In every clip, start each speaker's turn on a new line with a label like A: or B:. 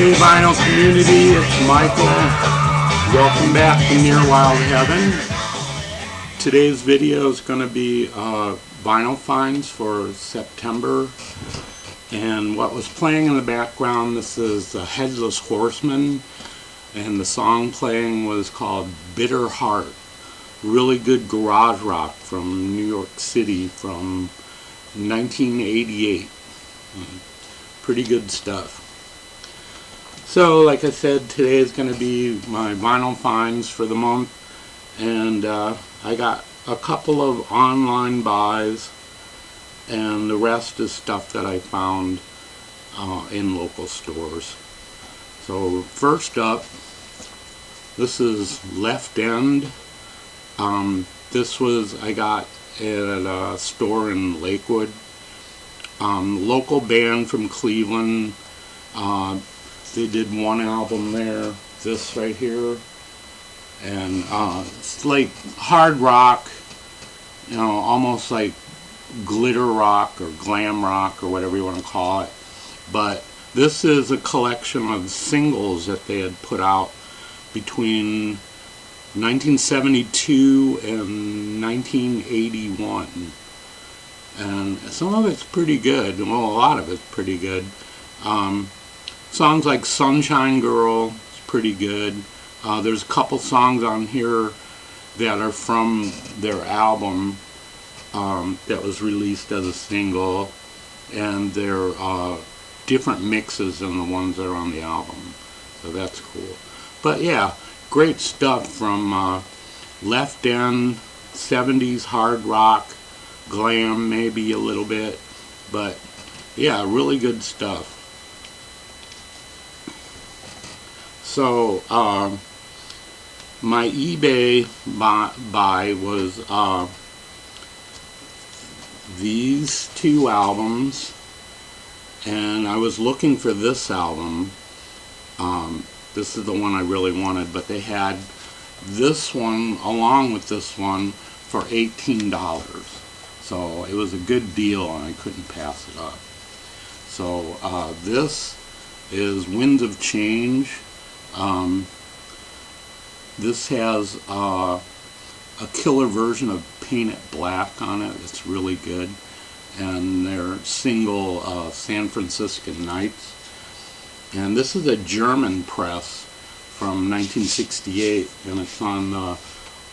A: Hey vinyl community, it's Michael. Welcome back to Near Wild Heaven. Today's video is going to be vinyl finds for September. And what was playing in the background, this is the Headless Horsemen. And the song playing was called Bitter Heart. Really good garage rock from New York City from 1988. Pretty good stuff. So, like I said, today is going to be my vinyl finds for the month, and I got a couple of online buys, and the rest is stuff that I found in local stores. So, first up, this is Left End. This was I got at a store in Lakewood. Local band from Cleveland. They did one album there, this right here, and it's like hard rock, you know, almost like glitter rock or glam rock or whatever you want to call it. But this is a collection of singles that they had put out between 1972 and 1981. And some of it's pretty good. Well, a lot of it's pretty good. Songs like Sunshine Girl is pretty good. There's a couple songs on here that are from their album that was released as a single, and they're different mixes than the ones that are on the album. So that's cool. But yeah, great stuff from Left End, 70s hard rock, glam maybe a little bit, but yeah, really good stuff. So my eBay buy was these two albums, and I was looking for this album. This is the one I really wanted, but they had this one along with this one for $18. So it was a good deal and I couldn't pass it up. So this is Winds of Change. This has a killer version of Paint It Black on it. It's really good. And their single San Franciscan Nights. And this is a German press from 1968, and it's on the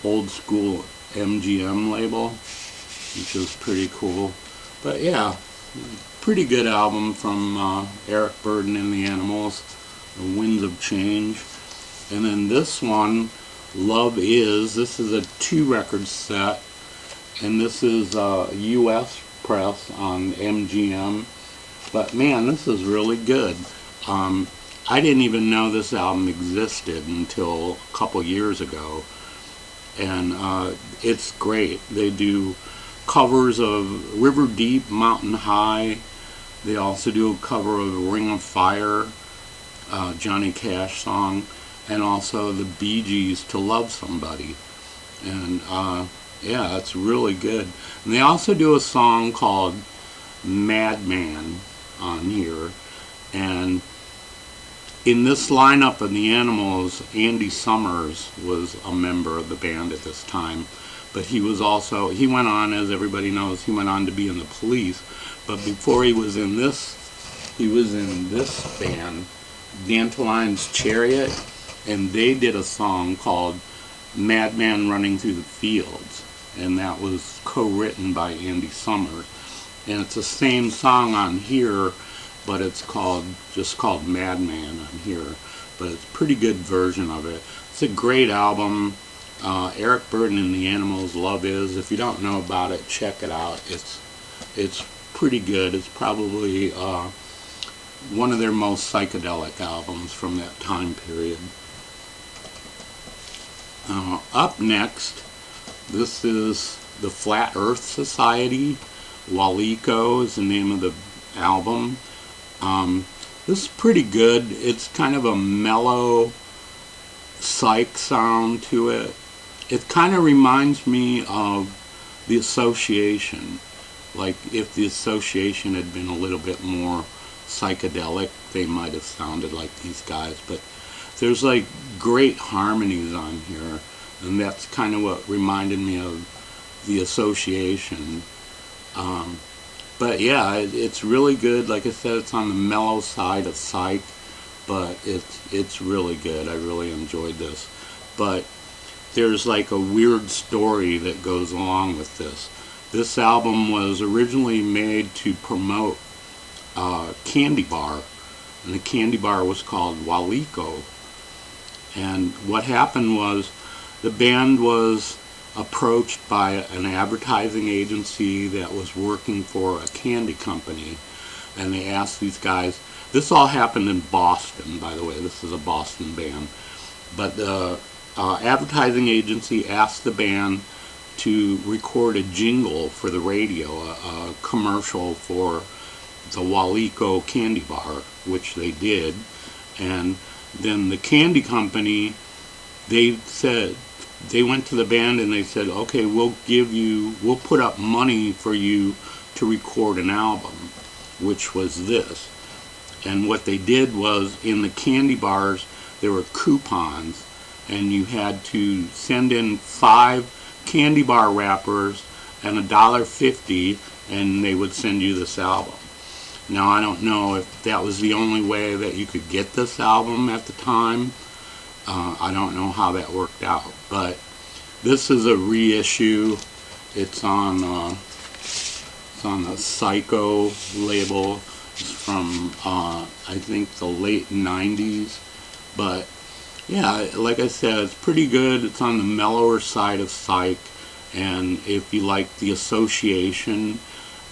A: old school MGM label, which is pretty cool. But yeah, pretty good album from Eric Burdon and the Animals, The Winds of Change. And then this one, Love Is, this is a 2-record set, and this is a US press on MGM. But man, this is really good. I didn't even know this album existed until a couple years ago, and it's great. They do covers of River Deep, Mountain High. They also do a cover of Ring of Fire, Johnny Cash song, and also the Bee Gees' To Love Somebody. And yeah, it's really good. And they also do a song called Madman on here. And in this lineup of the Animals, Andy Summers was a member of the band at this time. But he was also, he went on, as everybody knows, he went on to be in the Police. But before he was in this band, Dantaline's Chariot, and they did a song called Madman Running Through the Fields. And that was co-written by Andy Summers. And it's the same song on here, but it's just called Madman on here. But it's a pretty good version of it. It's a great album. Eric Burdon and the Animals, Love Is. If you don't know about it, check it out. It's pretty good. It's probably one of their most psychedelic albums from that time period. Up next, this is the Flat Earth Society. Waliko is the name of the album. This is pretty good. It's kind of a mellow Psych sound to it. It kind of reminds me of The Association. Like if The Association had been a little bit more psychedelic, they might have sounded like these guys, but there's like great harmonies on here, and that's kind of what reminded me of the Association. But yeah, it's really good. Like I said, it's on the mellow side of Psych, but it's really good. I really enjoyed this. But there's like a weird story that goes along with this. This album was originally made to promote candy bar, and the candy bar was called Waliko. And what happened was the band was approached by an advertising agency that was working for a candy company, and they asked these guys, this all happened in Boston, by the way, this is a Boston band, but the advertising agency asked the band to record a jingle for the radio, a commercial for the Waliko candy bar, which they did. And then the candy company, they went to the band and they said, okay, we'll put up money for you to record an album, which was this. And what they did was, in the candy bars, there were coupons, and you had to send in 5 candy bar wrappers and $1.50, and they would send you this album. Now, I don't know if that was the only way that you could get this album at the time. I don't know how that worked out, but this is a reissue. It's on the Psycho label. It's from I think the late 90s, but yeah, like I said, it's pretty good. It's on the mellower side of Psych, and if you like the Association,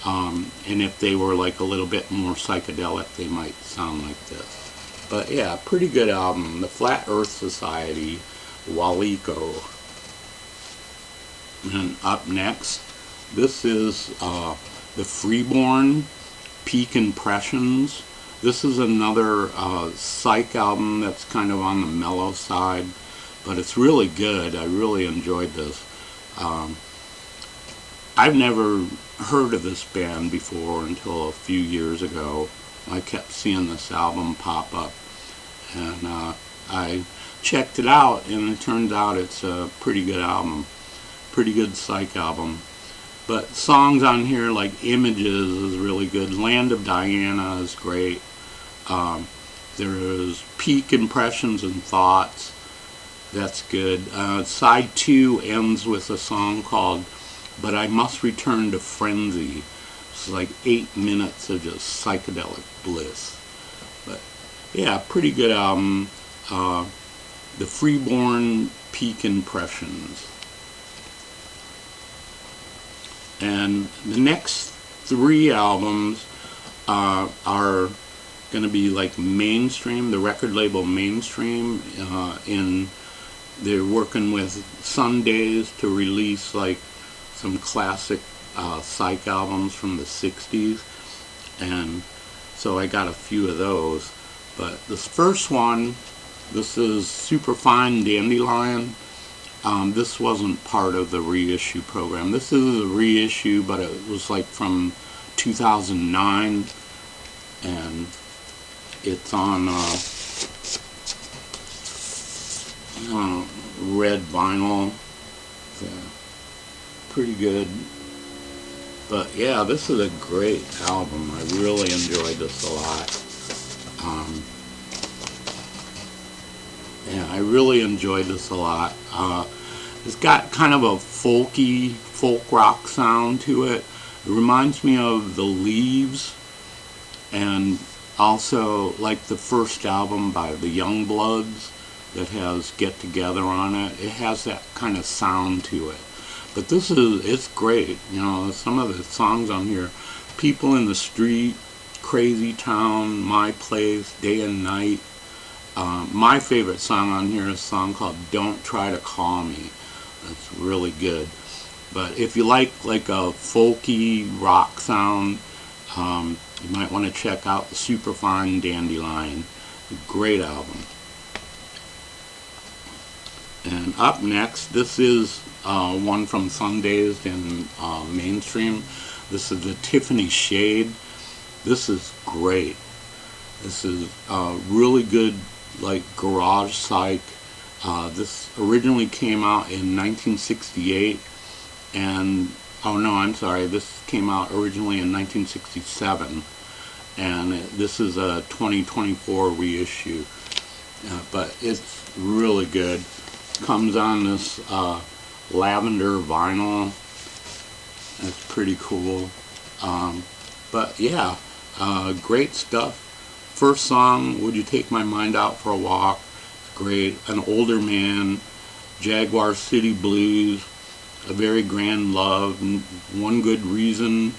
A: and if they were like a little bit more psychedelic, they might sound like this. But yeah, pretty good album. The Flat Earth Society, Waliko. And up next, this is the Freeborn, Peak Impressions. This is another Psych album that's kind of on the mellow side, but it's really good. I really enjoyed this. I've never heard of this band before until a few years ago. I kept seeing this album pop up, and I checked it out, and it turns out it's a pretty good album, pretty good Psych album. But songs on here like Images is really good, Land of Diana is great, there's Peak Impressions and Thoughts, that's good. Side 2 ends with a song called But I Must Return to Frenzy. It's like 8 minutes of just psychedelic bliss. But yeah, pretty good album. The Freeborn, Peak Impressions. And the next 3 albums are going to be like mainstream, the record label Mainstream. They're working with Sundays to release like some classic Psych albums from the 60s, and so I got a few of those. But this first one, this is Superfine Dandelion. This wasn't part of the reissue program. This is a reissue, but it was like from 2009, and it's on red vinyl. Pretty good. But yeah, this is a great album. I really enjoyed this a lot. Yeah, I really enjoyed this a lot. It's got kind of a folky, folk rock sound to it. It reminds me of The Leaves, and also like the first album by the Youngbloods that has Get Together on it. It has that kind of sound to it. But it's great. You know, some of the songs on here, People in the Street, Crazy Town, My Place, Day and Night. My favorite song on here is a song called Don't Try to Call Me. That's really good. But if you like a folky rock sound, you might want to check out the Superfine Dandelion. Great album. And up next, this is one from Sundays in Mainstream. This is the Tiffany Shade. This is great. This is really good, like garage psych. This originally came out in 1968, and oh no, I'm sorry, this came out originally in 1967, and this is a 2024 reissue. But it's really good. Comes on this lavender vinyl. That's pretty cool. But yeah, great stuff. First song, Would You Take My Mind Out for a Walk? Great. An Older Man, Jaguar City Blues, A Very Grand Love, One Good Reason,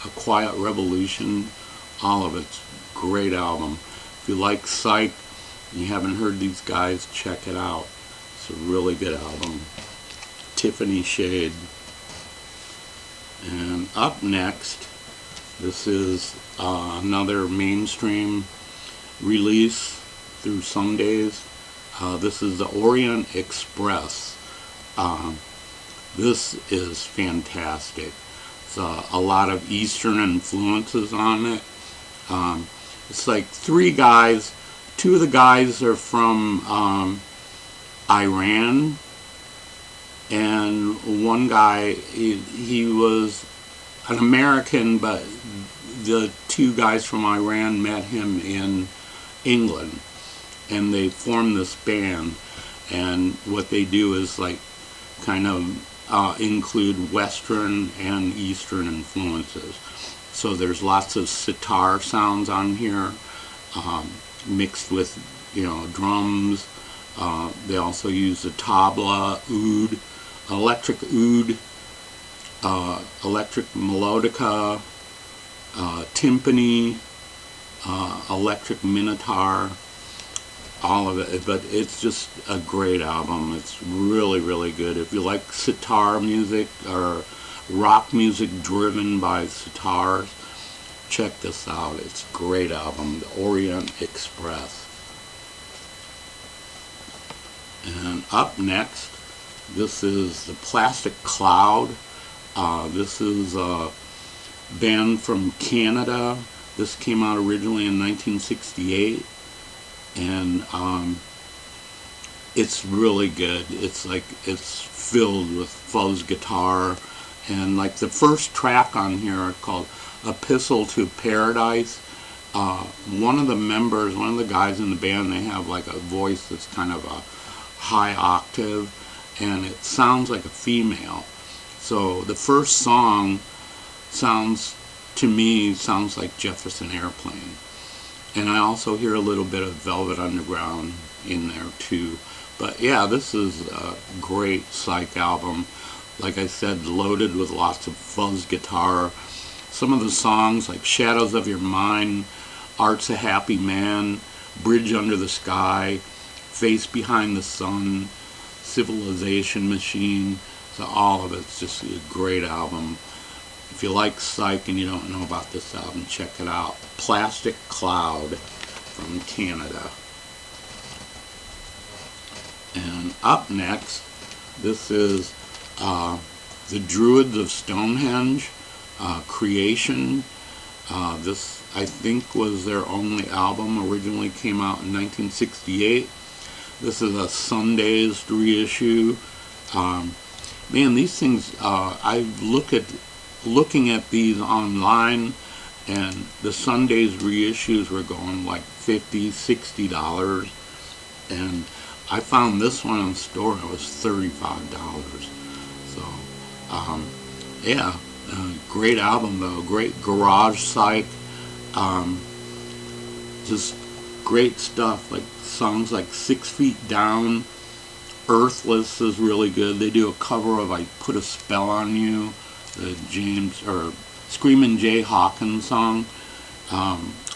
A: A Quiet Revolution. All of it's great album. If you like Psych and you haven't heard these guys, check it out. It's a really good album. Tiffany Shade. And up next, this is another mainstream release through Sundays. This is the Orient Express. This is fantastic. It's a lot of Eastern influences on it. It's like three guys. Two of the guys are from Iran, and one guy, he was an American, but the two guys from Iran met him in England, and they formed this band, and what they do is like kind of include Western and Eastern influences. So there's lots of sitar sounds on here, mixed with, drums. They also use the tabla, oud, electric oud, electric melodica, timpani, electric minotaur, all of it. But it's just a great album. It's really, really good. If you like sitar music or rock music driven by sitars, check this out. It's a great album, The Orient Express. And up next, this is The Plastic Cloud. This is a band from Canada. This came out originally in 1968, and it's really good. It's filled with fuzz guitar, and like the first track on here are called Epistle to Paradise. One of the guys in the band, they have like a voice that's kind of a high octave, and it sounds like a female. So the first song sounds like Jefferson Airplane. And I also hear a little bit of Velvet Underground in there too. But yeah, this is a great Psych album. Like I said, loaded with lots of fuzz guitar. Some of the songs like Shadows of Your Mind, Art's a Happy Man, Bridge Under the Sky, Face Behind the Sun, Civilization Machine. So all of it's just a great album. If you like Psych and you don't know about this album, check it out. Plastic Cloud from Canada. And up next, this is the Druids of Stonehenge, Creation. This, I think, was their only album. Originally came out in 1968. This is a Sundays reissue. Man, these things, looking at these online, and the Sundays reissues were going like $50, $60, and I found this one in the store and it was $35. So, yeah, great album though, great garage psych, just great stuff, like songs like 6 Feet Down, Earthless is really good. They do a cover of I Put a Spell on You, the Screamin' Jay Hawkins song.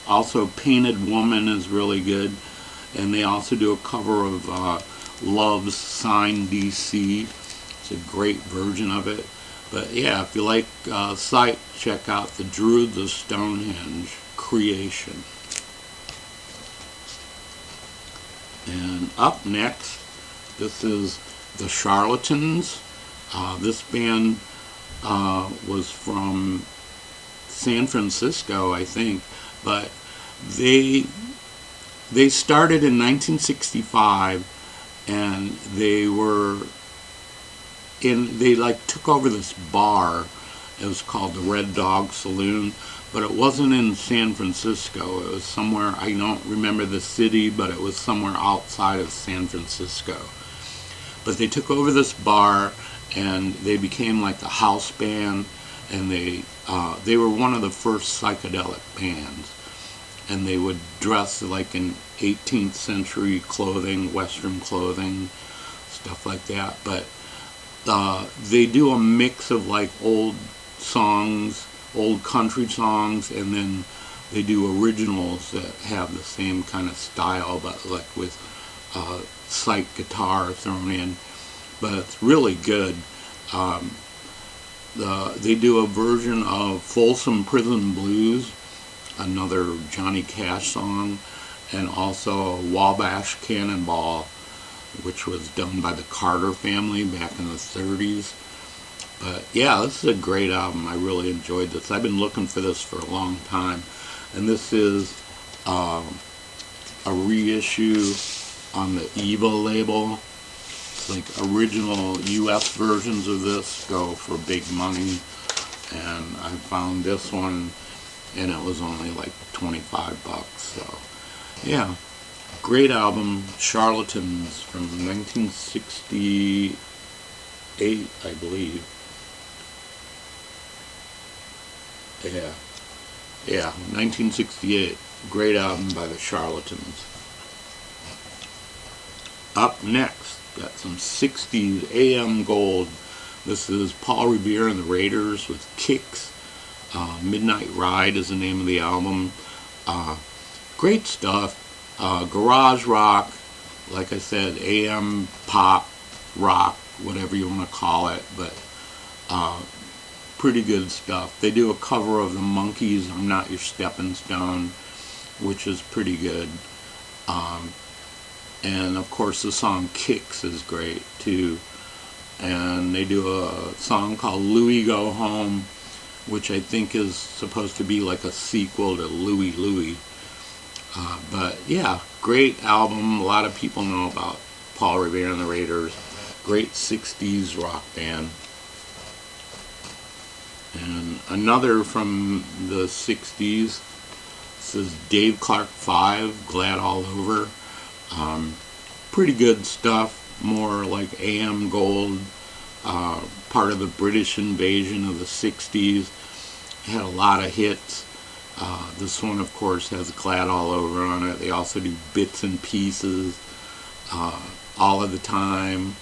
A: Also Painted Woman is really good, and they also do a cover of Love's Sign DC. It's a great version of it. But yeah, if you like Psych, check out the Druids of Stonehenge, Creation. And up next, this is The Charlatans. This band was from San Francisco, I think, but they They started in 1965, and they like took over this bar. It was called the Red Dog Saloon, but it wasn't in San Francisco. It was somewhere, I don't remember the city, but it was somewhere outside of San Francisco. But they took over this bar, and they became like the house band, and they were one of the first psychedelic bands. And they would dress like in 18th century clothing, Western clothing, stuff like that. But they do a mix of like old songs, old country songs, and then they do originals that have the same kind of style, but like with Psych guitar thrown in. But it's really good. They do a version of Folsom Prison Blues, another Johnny Cash song, and also Wabash Cannonball, which was done by the Carter family back in the 30s. But yeah, this is a great album. I really enjoyed this. I've been looking for this for a long time. And this is a reissue on the Eva label. It's like original US versions of this go for big money. And I found this one, and it was only like 25 bucks. So yeah, great album. Charlatans from 1968, I believe. Yeah, 1968. Great album by the Charlatans. Up next, got some 60s AM gold. This is Paul Revere and the Raiders with Kicks. Midnight Ride is the name of the album. Great stuff. Garage rock, like I said, AM pop rock, whatever you want to call it, but pretty good stuff. They do a cover of the Monkees, I'm Not Your Stepping Stone, which is pretty good. And of course the song Kicks is great too. And they do a song called Louie Go Home, which I think is supposed to be like a sequel to Louie Louie. But yeah, great album. A lot of people know about Paul Revere and the Raiders. Great 60s rock band. And another from the 60s, this is Dave Clark 5, Glad All Over. Pretty good stuff, more like AM gold, part of the British invasion of the 60s. Had a lot of hits. This one, of course, has Glad All Over on it. They also do Bits and Pieces, All of the Time,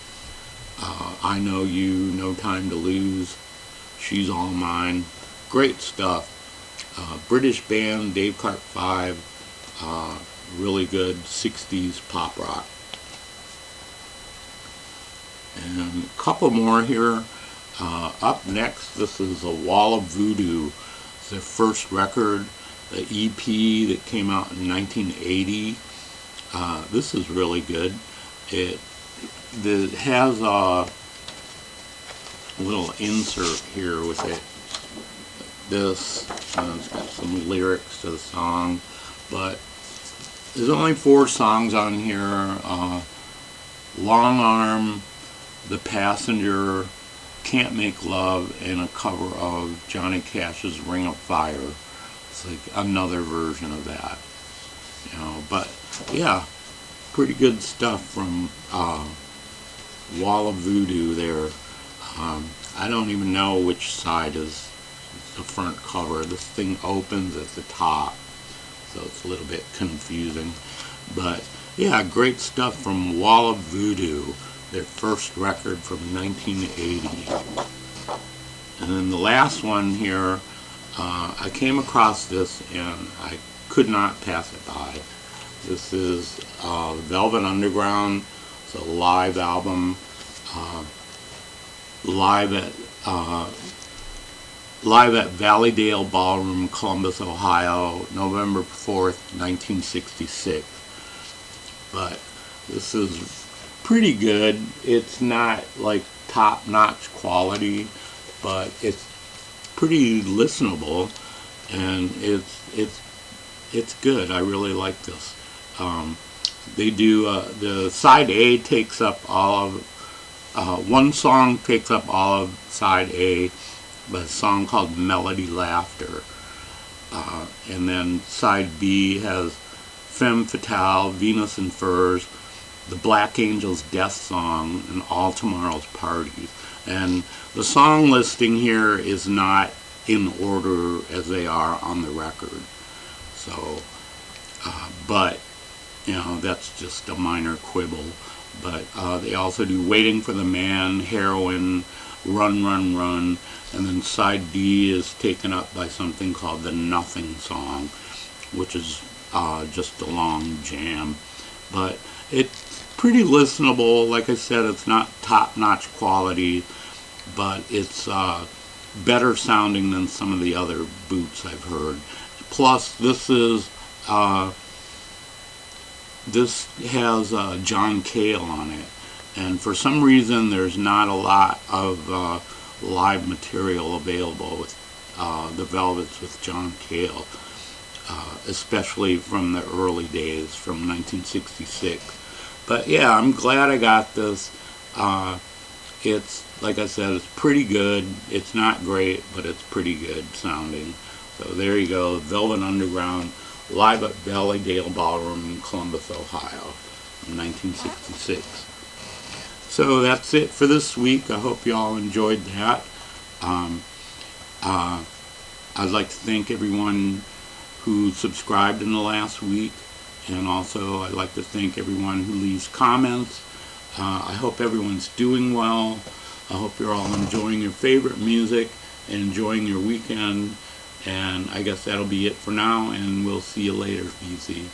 A: I Know You, No Time to Lose, She's All Mine. Great stuff. British band, Dave Clark 5, really good 60s pop rock. And a couple more here. Up next, this is A Wall of Voodoo. It's their first record, the EP that came out in 1980. This is really good. It has a little insert here with it. This, it's got some lyrics to the song, but there's only 4 songs on here. Long Arm, The Passenger, Can't Make Love, and a cover of Johnny Cash's Ring of Fire. It's like another version of that, you know. But yeah, pretty good stuff from Wall of Voodoo there. I don't even know which side is the front cover. This thing opens at the top, so it's a little bit confusing. But yeah, great stuff from Wall of Voodoo, their first record from 1980. And then the last one here, I came across this and I could not pass it by. This is Velvet Underground. It's a live album, live at Valleydale Ballroom, Columbus, Ohio, November 4th, 1966. But this is pretty good. It's not like top-notch quality, but it's pretty listenable, and it's good. I really like this. They do, the side A takes up all of, one song takes up all of side A, a song called Melody Laughter. And then side B has Femme Fatale, Venus and Furs, the Black Angels Death Song, and All Tomorrow's Parties. And the song listing here is not in order as they are on the record. So, but, you know, that's just a minor quibble. But they also do Waiting for the Man, Heroin, Run, Run, Run, and then side D is taken up by something called the Nothing Song, which is just a long jam. But it's pretty listenable. Like I said, it's not top-notch quality, but it's better sounding than some of the other boots I've heard. Plus, this has John Cale on it, and for some reason there's not a lot of live material available with the Velvets with John Cale, especially from the early days, from 1966. But yeah, I'm glad I got this. It's, like I said, it's pretty good. It's not great, but it's pretty good sounding. So there you go, Velvet Underground, live at Valleydale Ballroom in Columbus, Ohio, in 1966. So that's it for this week. I hope you all enjoyed that. I'd like to thank everyone who subscribed in the last week, and also I'd like to thank everyone who leaves comments. I hope everyone's doing well. I hope you're all enjoying your favorite music and enjoying your weekend. And I guess that'll be it for now, and we'll see you later, VZ.